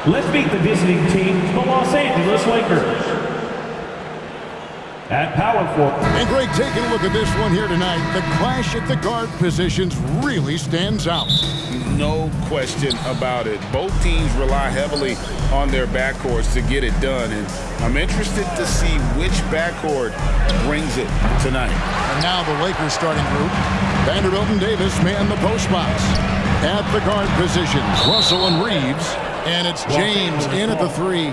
Let's meet the visiting team, the Los Angeles Lakers. At power forward. And Greg, taking a look at this one here tonight, the clash at the guard positions really stands out. No question about it. Both teams rely heavily on their backcourts to get it done, and I'm interested to see which backcourt brings it tonight. And now the Lakers starting group. Vanderbilt and Davis man the post box. At the guard positions, Russell and Reeves, and it's James in at the three.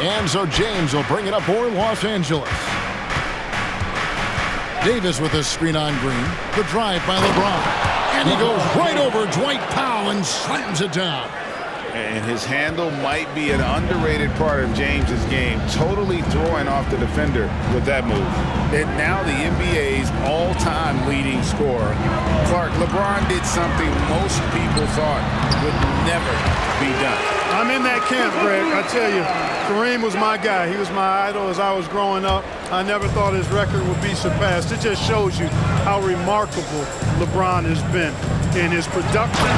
And so James will bring it up for Los Angeles. Davis with a screen on Green. The drive by LeBron. And he goes right over Dwight Powell and slams it down. And his handle might be an underrated part of James's game, totally throwing off the defender with that move. And now the NBA's all-time leading scorer. Clark, LeBron did something most people thought would never be done. I'm in that camp, Greg. I tell you, Kareem was my guy. He was my idol as I was growing up. I never thought his record would be surpassed. It just shows you how remarkable LeBron has been in his production,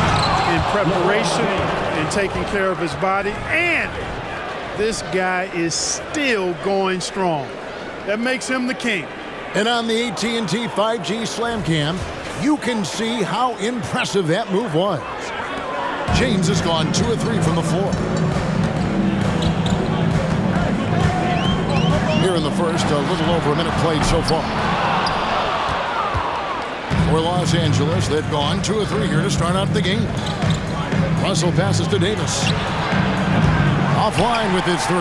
in preparation, in taking care of his body. And this guy is still going strong. That makes him the king. And on the AT&T 5G Slam Cam, you can see how impressive that move was. James has gone 2 of 3 from the floor. Here in the first, a little over a minute played so far. For Los Angeles, they've gone 2 of 3 here to start out the game. Russell passes to Davis. Offline with his 3.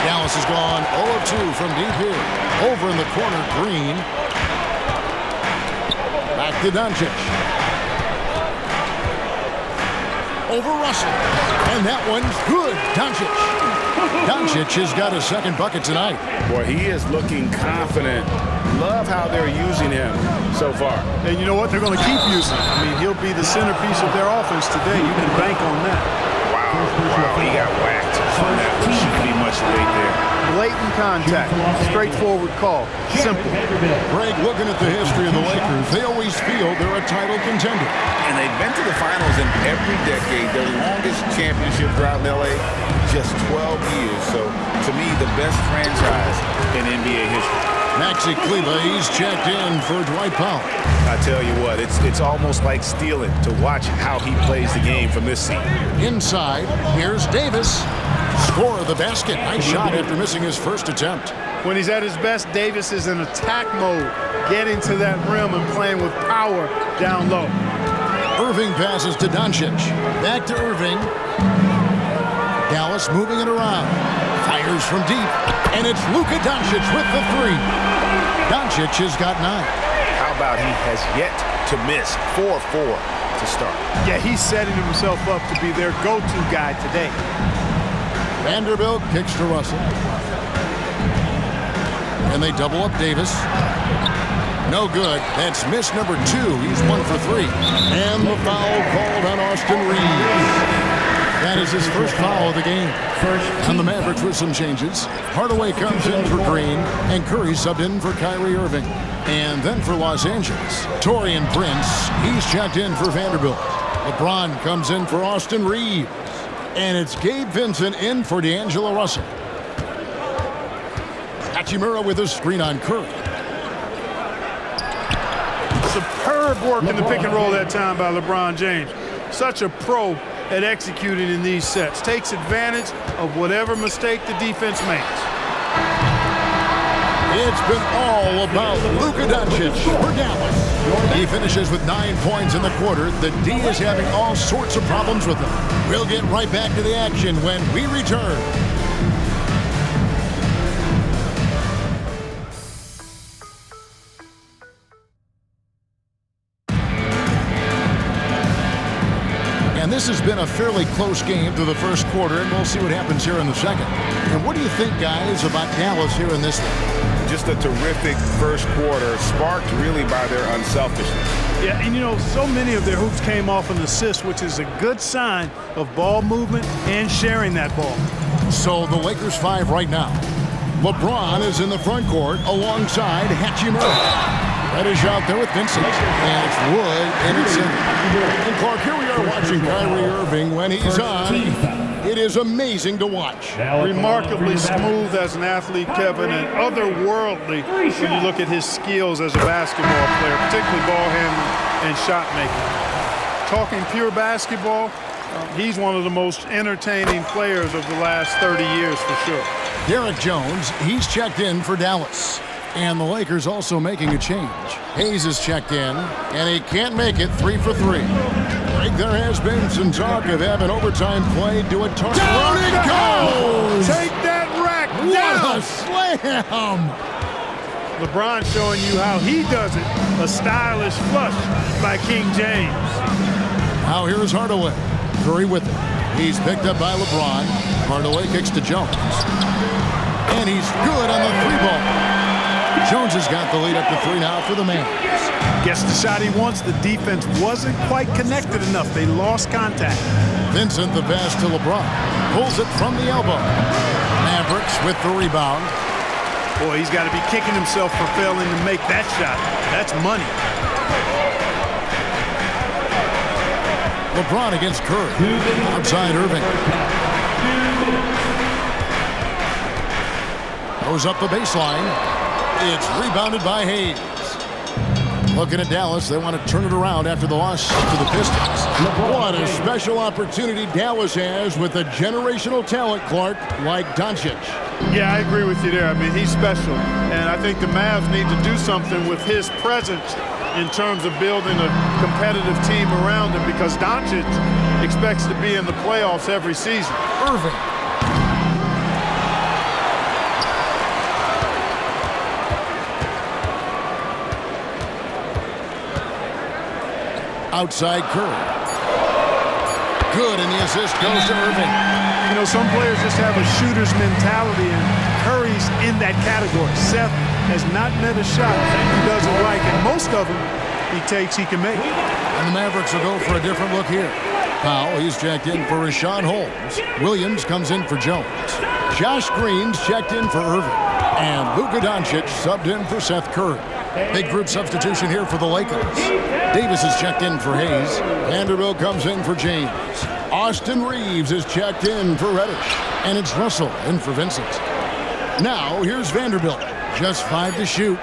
Dallas has gone 0 of 2 from deep here. Over in the corner, Green. Back to Doncic. Over Russell. And that one's good. Doncic. Doncic has got a second bucket tonight. Boy, he is looking confident. Love how they're using him so far. And you know what? They're going to keep using him. I mean, he'll be the centerpiece of their offense today. You can bank on that. Wow, he got whacked on that. We should be much late there. Blatant contact. Straightforward call. Simple. Greg, looking at the history of the Lakers, they always feel they're a title contender. And they've been to the finals in every decade. Their longest championship drought in L.A., just 12 years. So, to me, the best franchise in NBA history. Maxi Kleber, he's checked in for Dwight Powell. I tell you what, it's almost like stealing to watch how he plays the game from this seat. Inside, here's Davis. Score of the basket. Nice shot after missing his first attempt. When he's at his best, Davis is in attack mode, getting to that rim and playing with power down low. Irving passes to Doncic. Back to Irving. Dallas moving it around. Fires from deep. And it's Luka Doncic with the 3. Doncic has got 9. How about he has yet to miss 4-4 to start? Yeah, he's setting himself up to be their go-to guy today. Vanderbilt kicks to Russell. And they double up Davis. No good. That's miss number 2. He's 1 for 3. And the foul called on Austin Reeves. That is his first foul of the game. And the Mavericks with some changes. Hardaway comes in for Green, and Curry subbed in for Kyrie Irving. And then for Los Angeles, Taurean Prince, he's checked in for Vanderbilt. LeBron comes in for Austin Reeves. And it's Gabe Vincent in for D'Angelo Russell. Hachimura with a screen on Curry. Superb work in the pick and roll that time by LeBron James. Such a pro at executing in these sets. Takes advantage of whatever mistake the defense makes. It's been all about Luka Doncic for Dallas. He finishes with 9 points in the quarter. The D is having all sorts of problems with him. We'll get right back to the action when we return. And this has been a fairly close game through the first quarter, and we'll see what happens here in the second. And what do you think, guys, about Dallas here in this one? Just a terrific first quarter, sparked really by their unselfishness. Yeah, and you know, so many of their hoops came off an assist, which is a good sign of ball movement and sharing that ball. So the Lakers 5 right now. LeBron is in the front court alongside Hachimura. Reddish out there with Vincent. And it's Wood in its center. And Clark, here we are watching Kyrie Irving when he's on. It is amazing to watch. Remarkably smooth as an athlete, Kevin, and otherworldly when you look at his skills as a basketball player, particularly ball handling and shot making. Talking pure basketball, he's one of the most entertaining players of the last 30 years for sure. Derek Jones, he's checked in for Dallas. And the Lakers also making a change. Hayes is checked in, and he can't make it 3 for 3. Like there has been some talk of having overtime play do a touch. Down it goes! Take that rack down! What a slam! LeBron showing you how he does it. A stylish flush by King James. Now here is Hardaway. Curry with it. He's picked up by LeBron. Hardaway kicks to Jones. And he's good on the 3-ball. Jones has got the lead up to 3 now for the Mavs. Gets the shot he wants. The defense wasn't quite connected enough. They lost contact. Vincent the pass to LeBron. Pulls it from the elbow. Mavericks with the rebound. Boy, he's got to be kicking himself for failing to make that shot. That's money. LeBron against Curry. Outside Irving. Goes up the baseline. It's rebounded by Hayes. Looking at Dallas, they want to turn it around after the loss to the Pistons. What a special opportunity Dallas has with a generational talent, Clark, like Doncic. Yeah, I agree with you there. I mean, he's special. And I think the Mavs need to do something with his presence in terms of building a competitive team around him because Doncic expects to be in the playoffs every season. Irving. Outside Curry. Good, and the assist goes to Irving. You know, some players just have a shooter's mentality, and Curry's in that category. Seth has not met a shot he doesn't like, and most of them he takes he can make. And the Mavericks will go for a different look here. Powell, he's checked in for Rashawn Holmes. Williams comes in for Jones. Josh Green's checked in for Irving. And Luka Doncic subbed in for Seth Curry. Big group substitution here for the Lakers. Davis is checked in for Hayes. Vanderbilt comes in for James. Austin Reeves is checked in for Reddish. And it's Russell in for Vincent. Now, here's Vanderbilt. Just 5 to shoot.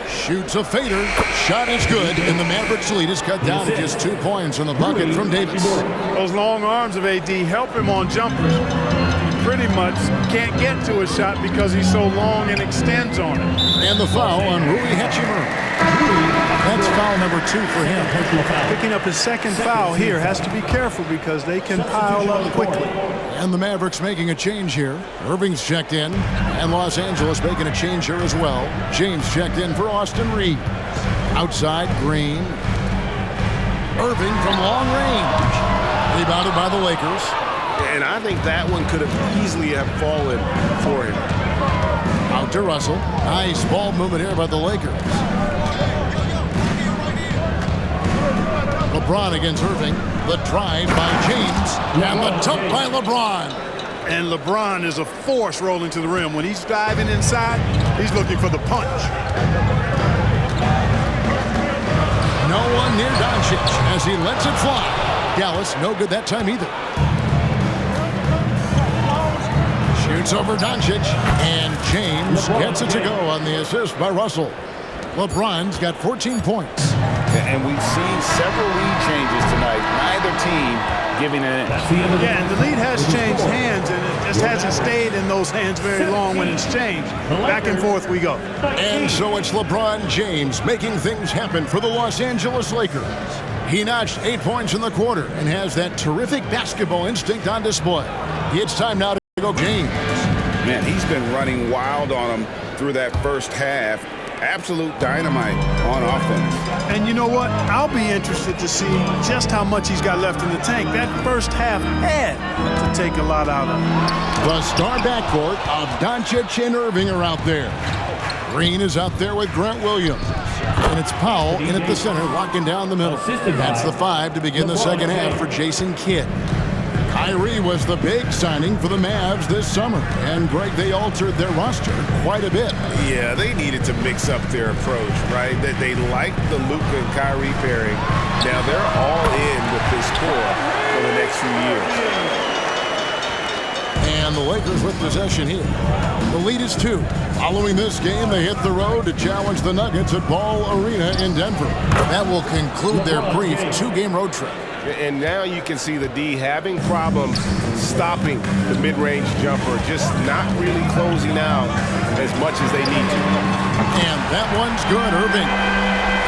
Shoots a fader. Shot is good. And the Mavericks lead is cut down to just 2 points on the bucket from Davis. Those long arms of AD help him on jumpers. Pretty much can't get to a shot because he's so long and extends on it. And the foul on Rui Hachimura. That's foul number 2 for him. Picking up his second foul here. Has to be careful because they can pile up quickly. And the Mavericks making a change here. Irving's checked in. And Los Angeles making a change here as well. James checked in for Austin Reeves. Outside, Green. Irving from long range. Rebounded by the Lakers. And I think that one could have easily have fallen for him. Out to Russell. Nice ball movement here by the Lakers. LeBron against Irving. The drive by James. And the dunk by LeBron. And LeBron is a force rolling to the rim. When he's diving inside, he's looking for the punch. No one near Doncic as he lets it fly. Dallas, no good that time either. Shoots over Doncic, and James gets it to go on the assist by Russell. LeBron's got 14 points. And we've seen several lead changes tonight. Neither team giving an inch. Yeah, and the lead has changed hands, and it just hasn't stayed in those hands very long when it's changed. Back and forth we go. And so it's LeBron James making things happen for the Los Angeles Lakers. He notched 8 points in the quarter and has that terrific basketball instinct on display. It's time now to go James. Man, he's been running wild on him through that first half. Absolute dynamite on offense. And you know what? I'll be interested to see just how much he's got left in the tank. That first half had to take a lot out of him. The star backcourt of Doncic and Irving are out there. Green is out there with Grant Williams. And it's Powell in at the center, locking down the middle. That's the 5 to begin the second half for Jason Kidd. Kyrie was the big signing for the Mavs this summer. And, Greg, they altered their roster quite a bit. Yeah, they needed to mix up their approach, right? That they liked the Luka and Kyrie pairing. Now they're all in with this core for the next few years. And the Lakers with possession here. The lead is 2. Following this game, they hit the road to challenge the Nuggets at Ball Arena in Denver. That will conclude their brief 2-game road trip. And now you can see the D having problems stopping the mid-range jumper, just not really closing out as much as they need to. And that one's good, Irving.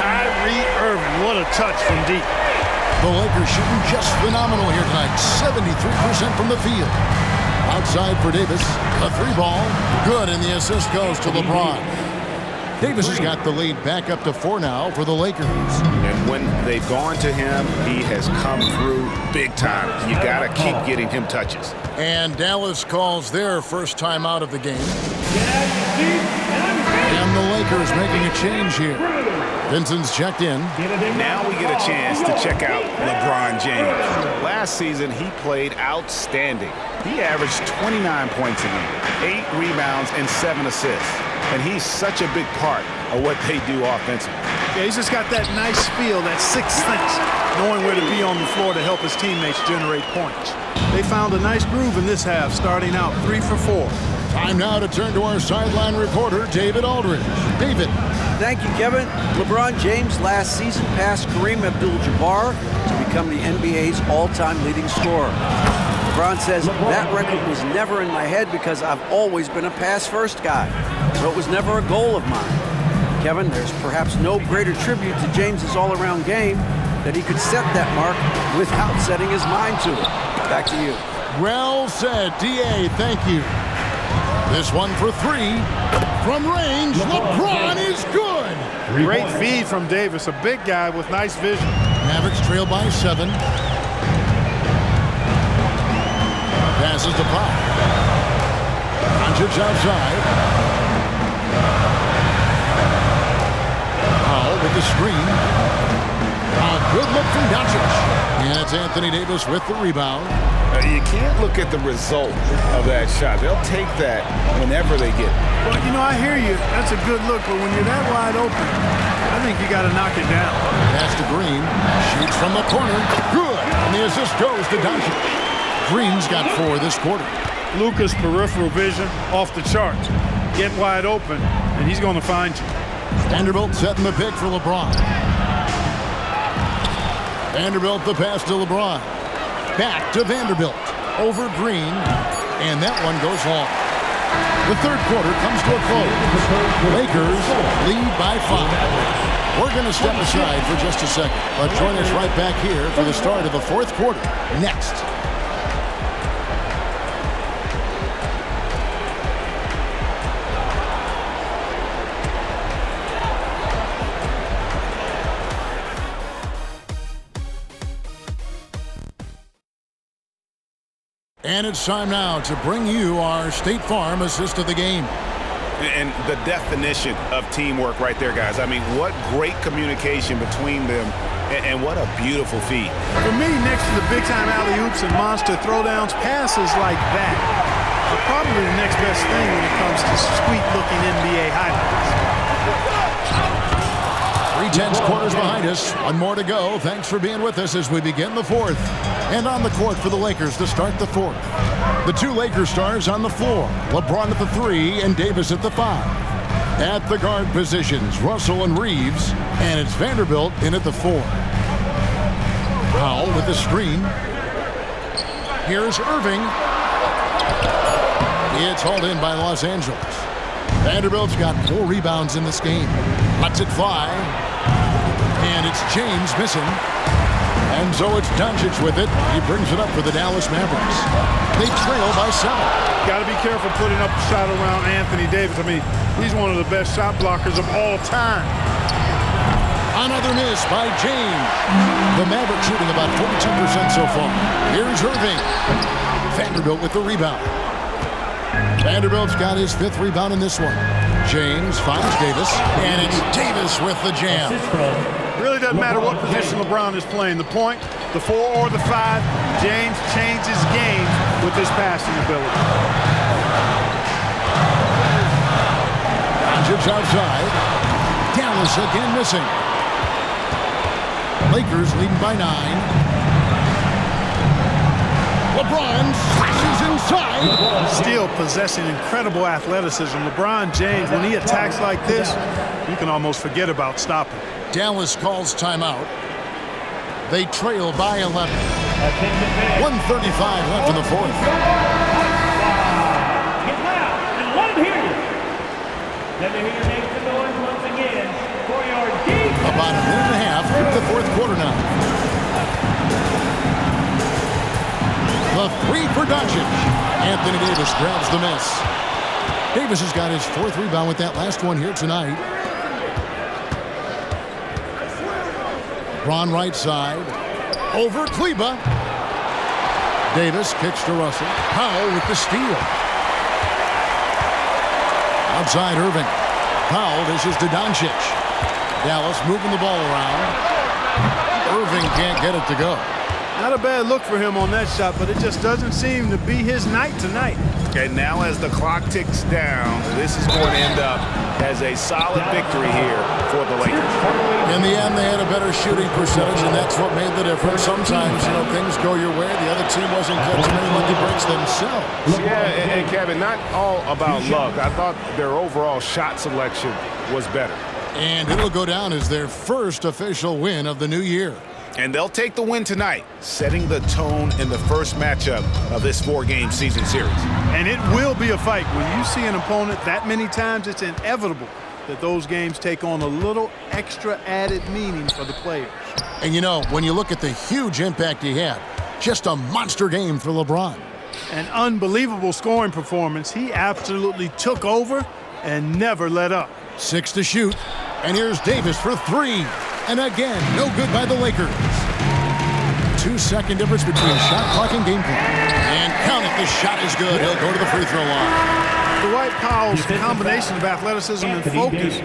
Kyrie Irving, what a touch from deep. The Lakers shooting just phenomenal here tonight. 73% from the field. Outside for Davis. A 3-ball. Good, and the assist goes to LeBron. Davis has got the lead back up to 4 now for the Lakers. And when they've gone to him, he has come through big time. You got to keep getting him touches. And Dallas calls their first time out of the game. And the Lakers making a change here. Vincent's checked in. Now we get a chance to check out LeBron James. Last season, he played outstanding. He averaged 29 points a game, 8 rebounds, and 7 assists. And he's such a big part of what they do offensively. Yeah, he's just got that nice feel, that sixth sense, knowing where to be on the floor to help his teammates generate points. They found a nice groove in this half, starting out 3 for 4. Time now to turn to our sideline reporter, David Aldridge. David. Thank you, Kevin. LeBron James last season passed Kareem Abdul-Jabbar to become the NBA's all-time leading scorer. LeBron says, that record was never in my head because I've always been a pass-first guy, so it was never a goal of mine. Kevin, there's perhaps no greater tribute to James's all-around game that he could set that mark without setting his mind to it. Back to you. Well said, D.A. Thank you. This one for 3. From range, LeBron is good. Great feed from Davis, a big guy with nice vision. Mavericks trail by 7. Passes to Pop. Doncic outside. Powell with the screen. A good look from Doncic. And it's Anthony Davis with the rebound. You can't look at the result of that shot. They'll take that whenever they get it. Well, you know, I hear you. That's a good look, but when you're that wide open, I think you got to knock it down. Pass to Green. Shoots from the corner. Good. And the assist goes to Doncic. Green's got 4 this quarter. Luka's peripheral vision off the charts. Get wide open, and he's going to find you. Vanderbilt setting the pick for LeBron. Vanderbilt the pass to LeBron. Back to Vanderbilt. Over Green. And that one goes long. The third quarter comes to a close. Lakers lead by 5. We're going to step aside for just a second, but join us right back here for the start of the fourth quarter next. And it's time now to bring you our State Farm assist of the game. And the definition of teamwork right there, guys. I mean, what great communication between them, and what a beautiful feed. For me, next to the big-time alley-oops and monster throwdowns, passes like that are probably the next best thing when it comes to sweet-looking NBA highlights. 3/10 quarters behind us. One more to go. Thanks for being with us as we begin the fourth. And on the court for the Lakers to start the fourth. The 2 Lakers stars on the floor. LeBron at the 3 and Davis at the 5. At the guard positions, Russell and Reeves. And it's Vanderbilt in at the 4. Powell with the screen. Here's Irving. It's hauled in by Los Angeles. Vanderbilt's got 4 rebounds in this game. Lets it fly. And it's James missing. And so it's Doncic with it. He brings it up for the Dallas Mavericks. They trail by 7. Got to be careful putting up a shot around Anthony Davis. I mean, he's one of the best shot blockers of all time. Another miss by James. The Mavericks shooting about 42% so far. Here's Irving. Vanderbilt with the rebound. Vanderbilt's got his 5th rebound in this one. James finds Davis, and it's Davis with the jam. Really doesn't matter what position LeBron is playing. The point, the 4 or the 5, James changes games with his passing ability. Just outside. Dallas again missing. Lakers leading by 9. LeBron slashes inside. Still possessing incredible athleticism. LeBron James, when he attacks like this, you can almost forget about stopping. Dallas calls timeout. They trail by 11. 1:35 left in the fourth. Get loud and let him hear you. Let me hear your name for noise once again for your deep. About a minute and a half through the fourth quarter now. The 3 for Doncic. Anthony Davis grabs the miss. Davis has got his 4th rebound with that last one here tonight. Ron right side. Over Kleba. Davis kicks to Russell. Powell with the steal. Outside Irving. Powell dishes to Doncic. Dallas moving the ball around. Irving can't get it to go. Not a bad look for him on that shot, but it just doesn't seem to be his night tonight. And now as the clock ticks down, this is going to end up as a solid victory here for the Lakers. In the end, they had a better shooting percentage, and that's what made the difference. Sometimes, things go your way. The other team wasn't catching any lucky breaks themselves. Yeah, and Kevin, not all about luck. I thought their overall shot selection was better. And it'll go down as their first official win of the new year. And they'll take the win tonight, setting the tone in the first matchup of this 4-game season series. And it will be a fight. When you see an opponent that many times, it's inevitable that those games take on a little extra added meaning for the players. And when you look at the huge impact he had, just a monster game for LeBron. An unbelievable scoring performance. He absolutely took over and never let up. 6 to shoot. And here's Davis for 3. And again, no good by the Lakers. 2-second difference between shot clock and game clock. And count it, the shot is good. He'll go to the free throw line. Dwight Powell's combination of athleticism and focus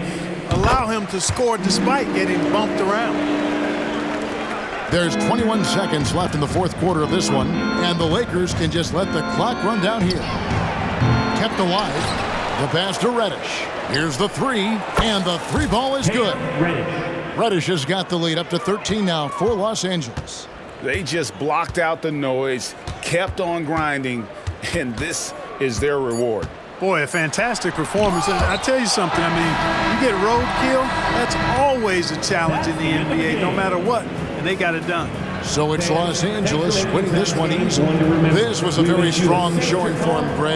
allow him to score despite getting bumped around. There's 21 seconds left in the fourth quarter of this one, and the Lakers can just let the clock run down here. Kept alive. The pass to Reddish. Here's the 3, and the 3 ball is good. Reddish has got the lead up to 13 now for Los Angeles. They just blocked out the noise, kept on grinding, and this is their reward. Boy, a fantastic performance. And I tell you something, you get roadkill, that's always a challenge in the NBA, no matter what, and they got it done. So it's Los Angeles winning this one easily. This was a very strong showing for him, Greg.